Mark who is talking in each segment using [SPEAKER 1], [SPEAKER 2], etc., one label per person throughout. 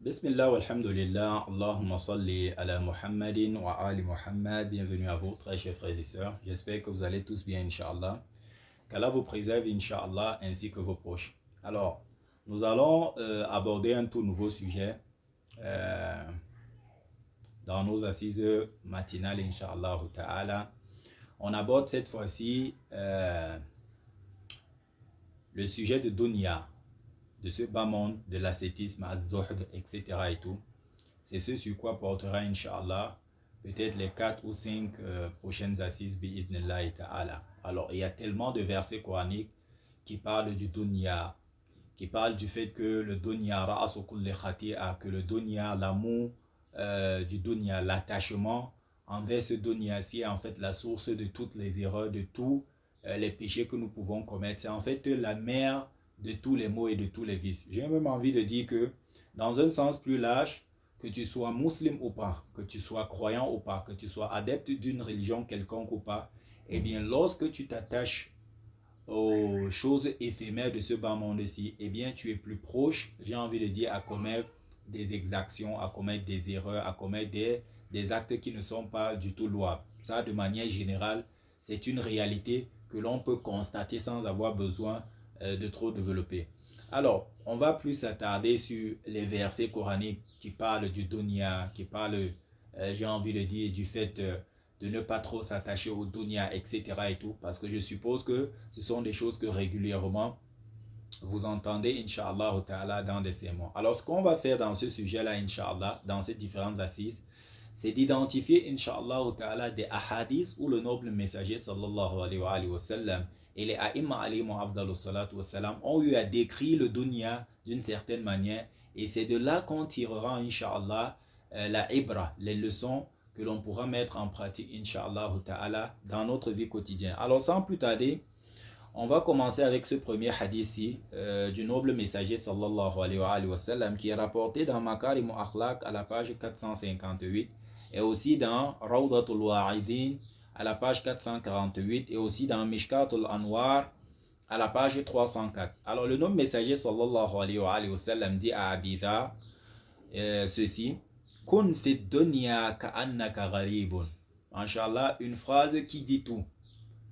[SPEAKER 1] Bismillah walhamdulillah, Allahumma salli ala Muhammadin wa ali Muhammad. Bienvenue à vous, très chers frères et sœurs. J'espère que vous allez tous bien, Inch'Allah. Qu'Allah vous préserve, Inch'Allah, ainsi que vos proches. Alors, nous allons aborder un tout nouveau sujet euh, dans nos assises matinales, Inch'Allah ta'ala. On aborde cette fois-ci le sujet de Dunya, de ce bas monde, de l'ascétisme, az-zuhd, etc. et tout. C'est ce sur quoi portera, Inch'Allah, peut-être les 4 ou 5 prochaines assises, bi'idhnillahi ta'ala. Alors, il y a tellement de versets coraniques qui parlent du dunya, qui parlent du fait que le dunya, ra'asu kulli khati'a, que le dunya, l'amour du dunya, l'attachement envers ce dunya-ci est en fait la source de toutes les erreurs, de tous les péchés que nous pouvons commettre. C'est en fait la mère de tous les maux et de tous les vices. J'ai même envie de dire que, dans un sens plus large, que tu sois musulman ou pas, que tu sois croyant ou pas, que tu sois adepte d'une religion quelconque ou pas, eh bien, lorsque tu t'attaches aux choses éphémères de ce bas monde-ci, eh bien, tu es plus proche, j'ai envie de dire, à commettre des exactions, à commettre des erreurs, à commettre des actes qui ne sont pas du tout louables. Ça, de manière générale, c'est une réalité que l'on peut constater sans avoir besoin de trop développer. Alors, on va plus s'attarder sur les versets coraniques qui parlent du dunya, qui parlent, j'ai envie de dire, du fait de ne pas trop s'attacher au dunya, etc. et tout, parce que je suppose que ce sont des choses que régulièrement vous entendez, Inch'Allah ta'ala, dans des sermons. Alors, ce qu'on va faire dans ce sujet-là, Inch'Allah, dans ces différentes assises, c'est d'identifier, Inch'Allah ta'ala, des ahadiths où le noble messager, sallallahu alayhi wa sallam, et les a'imma alayhim afdalu salatu wa salam ont eu à décrire le dunya d'une certaine manière, et c'est de là qu'on tirera, Inch'Allah, la ibra, les leçons que l'on pourra mettre en pratique, Inch'Allah ta'ala, dans notre vie quotidienne. Alors, sans plus tarder, on va commencer avec ce premier hadith-ci du noble messager sallallahu alayhi wa sallam qui est rapporté dans Makarim al-Akhlaq à la page 458 et aussi dans Rawdatul Wa'idin à la page 448 et aussi dans Mishkatul Anwar à la page 304. Alors le noble messager sallallahu alayhi wa sallam dit à Abi Dharr ceci: Kun fi dunya ka'annaka gharibun. Inch'Allah, une phrase qui dit tout.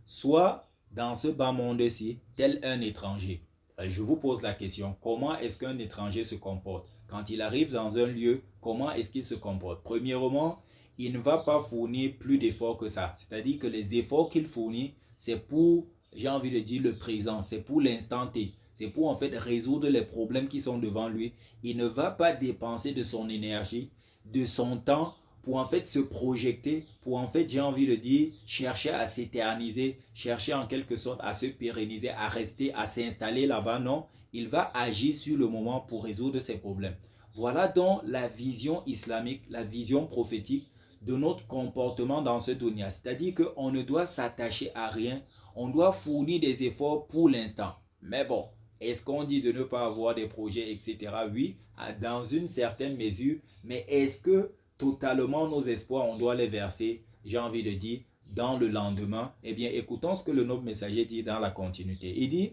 [SPEAKER 1] Soit dans ce bas monde-ci, tel un étranger. Je vous pose la question, comment est-ce qu'un étranger se comporte? Quand il arrive dans un lieu, comment est-ce qu'il se comporte? Premièrement, il ne va pas fournir plus d'efforts que ça. C'est-à-dire que les efforts qu'il fournit, c'est pour, j'ai envie de dire, le présent, c'est pour l'instant T. C'est pour en fait résoudre les problèmes qui sont devant lui. Il ne va pas dépenser de son énergie, de son temps, pour en fait se projeter, pour en fait, j'ai envie de dire, chercher à s'éterniser, chercher en quelque sorte à se pérenniser, à rester, à s'installer là-bas. Non, il va agir sur le moment pour résoudre ses problèmes. Voilà donc la vision islamique, la vision prophétique de notre comportement dans ce dunya. C'est-à-dire qu'on ne doit s'attacher à rien, on doit fournir des efforts pour l'instant. Mais bon, est-ce qu'on dit de ne pas avoir des projets, etc. Oui, dans une certaine mesure, mais est-ce que totalement nos espoirs, on doit les verser, j'ai envie de dire, dans le lendemain? Eh bien, écoutons ce que le noble messager dit dans la continuité. Il dit,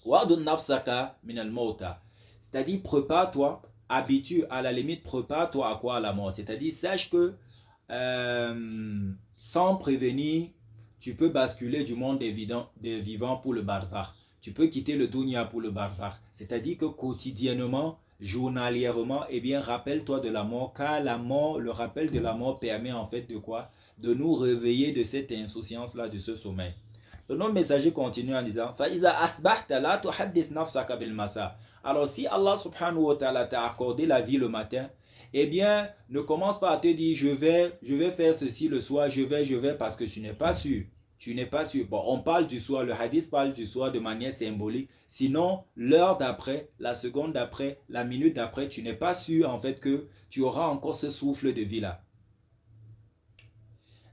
[SPEAKER 1] Wa'dun nafsaka minal mauta. C'est-à-dire, prépare-toi, habitue, à la limite, prépare-toi à quoi? À la mort. C'est-à-dire, sache que sans prévenir, tu peux basculer du monde des vivants pour le barzakh. Tu peux quitter le dunya pour le barzakh. C'est-à-dire que quotidiennement, journalièrement, eh bien, rappelle-toi de la mort, car la mort, le rappel de la mort permet en fait de quoi? De nous réveiller de cette insouciance-là, de ce sommeil. Le nom messager continue en disant فَإِذَا أَصْبَحْتَ لَا تُحَدِّثْ نَفْسَكَ بِالْمَسَاءِ. Alors si Allah subhanahu wa ta'ala t'a accordé la vie le matin, eh bien, ne commence pas à te dire je vais faire ceci le soir, je vais, parce que tu n'es pas sûr. Tu n'es pas sûr. Bon, on parle du soir, le hadith parle du soir de manière symbolique. Sinon, l'heure d'après, la seconde d'après, la minute d'après, tu n'es pas sûr en fait que tu auras encore ce souffle de vie-là.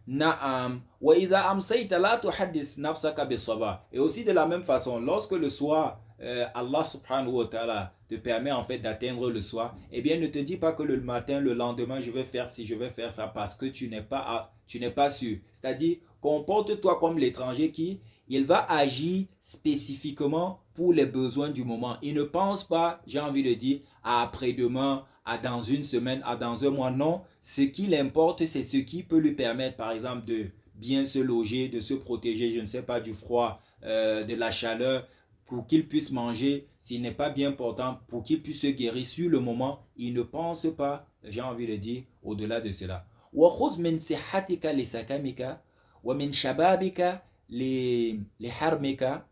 [SPEAKER 1] Na'am. Wa iza amsayta la tuhaddis nafsaka bis-sabah. Et aussi de la même façon, lorsque le soir, Allah subhanahu wa ta'ala te permet en fait d'atteindre le soir, eh bien ne te dis pas que le matin, le lendemain, je vais faire ci, je vais faire ça, parce que tu n'es pas sûr. C'est-à-dire, comporte-toi comme l'étranger qui, il va agir spécifiquement pour les besoins du moment. Il ne pense pas, j'ai envie de dire, à après-demain, à dans une semaine, à dans un mois. Non, ce qui importe, c'est ce qui peut lui permettre, par exemple, de bien se loger, de se protéger, je ne sais pas, du froid, de la chaleur, pour qu'il puisse manger, s'il n'est pas bien portant, pour qu'il puisse se guérir sur le moment, il ne pense pas, j'ai envie de dire, au-delà de cela. وَخُذْ مِنْ صِحَّتِكَ لِسَكَمِكَ وَمِنْ شَبَابِكَ لِحَرْمِكَ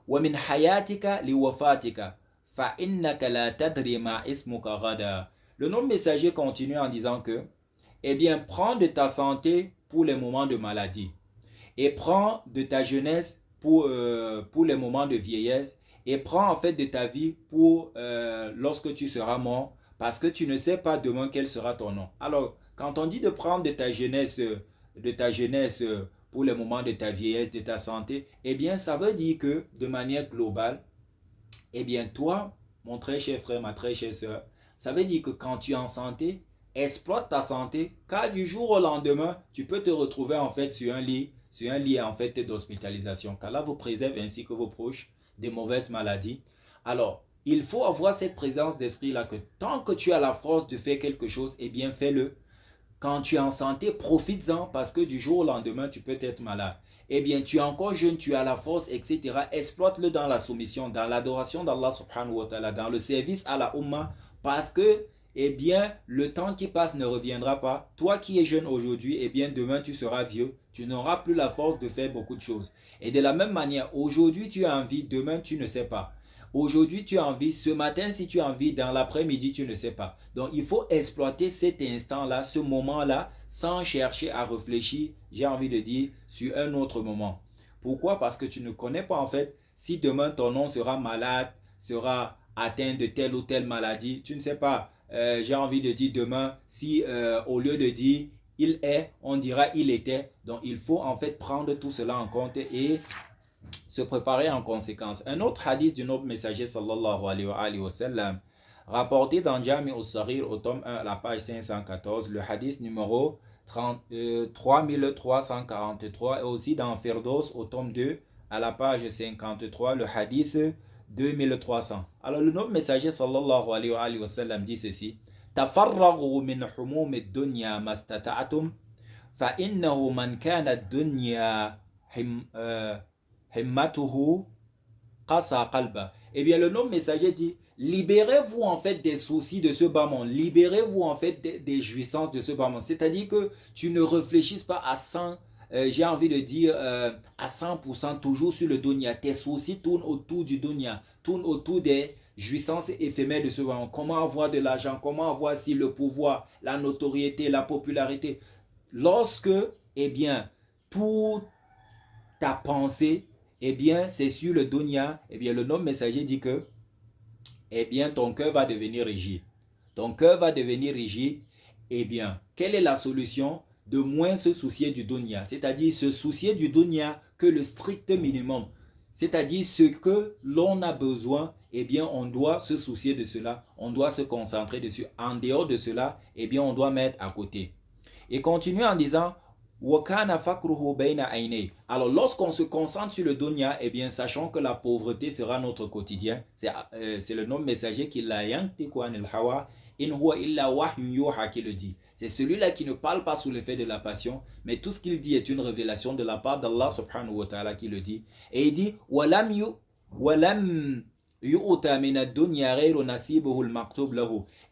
[SPEAKER 1] وَمِنْ حَيَاتِكَ لِوَفَاتِكَ فَإِنَّكَ لَا تَدْرِي مَا اسْمُكَ غَدًا. Le nom messager continue en disant que, eh bien, prends de ta santé pour les moments de maladie et prends de ta jeunesse pour les moments de vieillesse et prends en fait de ta vie pour lorsque tu seras mort parce que tu ne sais pas demain quel sera ton nom. Alors, quand on dit de prendre de ta jeunesse pour les moments de ta vieillesse, de ta santé, eh bien, ça veut dire que de manière globale, eh bien, toi, mon très cher frère, ma très chère soeur, ça veut dire que quand tu es en santé, exploite ta santé, car du jour au lendemain, tu peux te retrouver en fait sur un lit en fait d'hospitalisation. Qu'Allah vous préserve ainsi que vos proches des mauvaises maladies. Alors, il faut avoir cette présence d'esprit là que tant que tu as la force de faire quelque chose, eh bien fais-le. Quand tu es en santé, profites-en parce que du jour au lendemain, tu peux être malade. Eh bien, tu es encore jeune, tu as la force, etc. Exploite-le dans la soumission, dans l'adoration d'Allah subhanahu wa ta'ala, dans le service à la Ummah, parce que, eh bien, le temps qui passe ne reviendra pas. Toi qui es jeune aujourd'hui, eh bien, demain tu seras vieux. Tu n'auras plus la force de faire beaucoup de choses. Et de la même manière, aujourd'hui tu as envie, demain tu ne sais pas. Aujourd'hui, tu as envie, ce matin, si tu as envie, dans l'après-midi, tu ne sais pas. Donc, il faut exploiter cet instant-là, ce moment-là, sans chercher à réfléchir, j'ai envie de dire, sur un autre moment. Pourquoi? Parce que tu ne connais pas, en fait, si demain ton nom sera malade, sera atteint de telle ou telle maladie. Tu ne sais pas, j'ai envie de dire demain, si au lieu de dire il est, on dira il était. Donc, il faut en fait prendre tout cela en compte et se préparer en conséquence. Un autre hadith du noble messager sallallahu alayhi wa sallam, rapporté dans Jami al-Saghir au tome 1 à la page 514, le hadith numéro 3343 et aussi dans Firdos au tome 2 à la page 53, le hadith 2300. Alors le noble messager sallallahu alayhi wa sallam dit ceci: Tafarragu min humum ad-dunya mastata'tum fa innahu man kana ad-dunya himmatuhu qasa qalba. Eh bien, le nom messager dit, libérez-vous en fait des soucis de ce bas monde, libérez-vous en fait des jouissances de ce bas monde. C'est-à-dire que tu ne réfléchisses pas à 100, j'ai envie de dire à 100% toujours sur le dunya. Tes soucis tournent autour du dunya, tournent autour des jouissances éphémères de ce bas monde. Comment avoir de l'argent, comment avoir si le pouvoir, la notoriété, la popularité. Lorsque, eh bien, toute ta pensée, eh bien, c'est sur le dunya, eh bien, le noble messager dit que, eh bien, ton cœur va devenir rigide. Ton cœur va devenir rigide. Eh bien, quelle est la solution? De moins se soucier du dunya, c'est-à-dire se soucier du dunya que le strict minimum. C'est-à-dire ce que l'on a besoin, eh bien, on doit se soucier de cela, on doit se concentrer dessus. En dehors de cela, eh bien, on doit mettre à côté. Et continue en disant, alors lorsqu'on se concentre sur le dunya, eh bien sachant que la pauvreté sera notre quotidien. C'est le nom messager qui l'a qui le dit. C'est celui-là qui ne parle pas sous l'effet de la passion, mais tout ce qu'il dit est une révélation de la part d'Allah subhanahu wa ta'ala qui le dit. Et il dit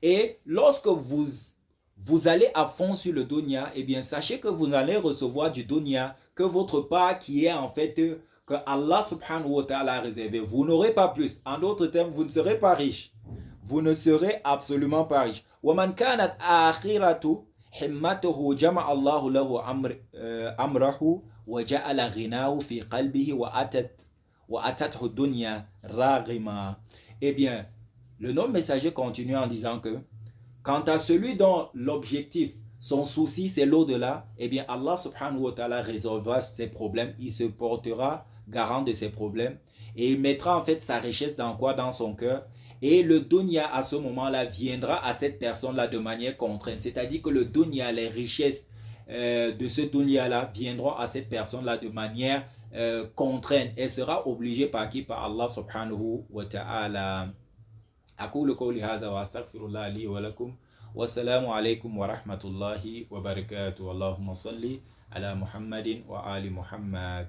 [SPEAKER 1] et lorsque vous allez à fond sur le dunya, eh bien sachez que vous allez recevoir du dunya, que votre part qui est en fait que Allah subhanahu wa ta'ala a réservé. Vous n'aurez pas plus. En d'autres termes, vous ne serez pas riche. Vous ne serez absolument pas riche. وَمَنْ كَانَتْ آخِرَةُ حِمَّتُهُ جَمَعَ اللَّهُ لَهُ أَمْرَهُ وَجَعَلَ غِنَاهُ فِي قَلْبِهِ وَأَتَتْهُ الدُّنْيَا رَاغِمًا. Eh bien, le noble messager continue en disant que quant à celui dont l'objectif, son souci, c'est l'au-delà, eh bien Allah subhanahu wa ta'ala résolvera ses problèmes, il se portera garant de ses problèmes et il mettra en fait sa richesse dans quoi? Dans son cœur. Et le dunya à ce moment-là viendra à cette personne-là de manière contrainte. C'est-à-dire que le dunya, les richesses de ce dunya-là viendront à cette personne-là de manière contrainte. Elle sera obligée par qui? Par Allah subhanahu wa ta'ala. أقول قولي هذا وأستغفر الله لي ولكم Wassalamu alaikum wa rahmatullahi wa barakatuh. Allahumma salli ala Muhammadin wa ali Muhammad.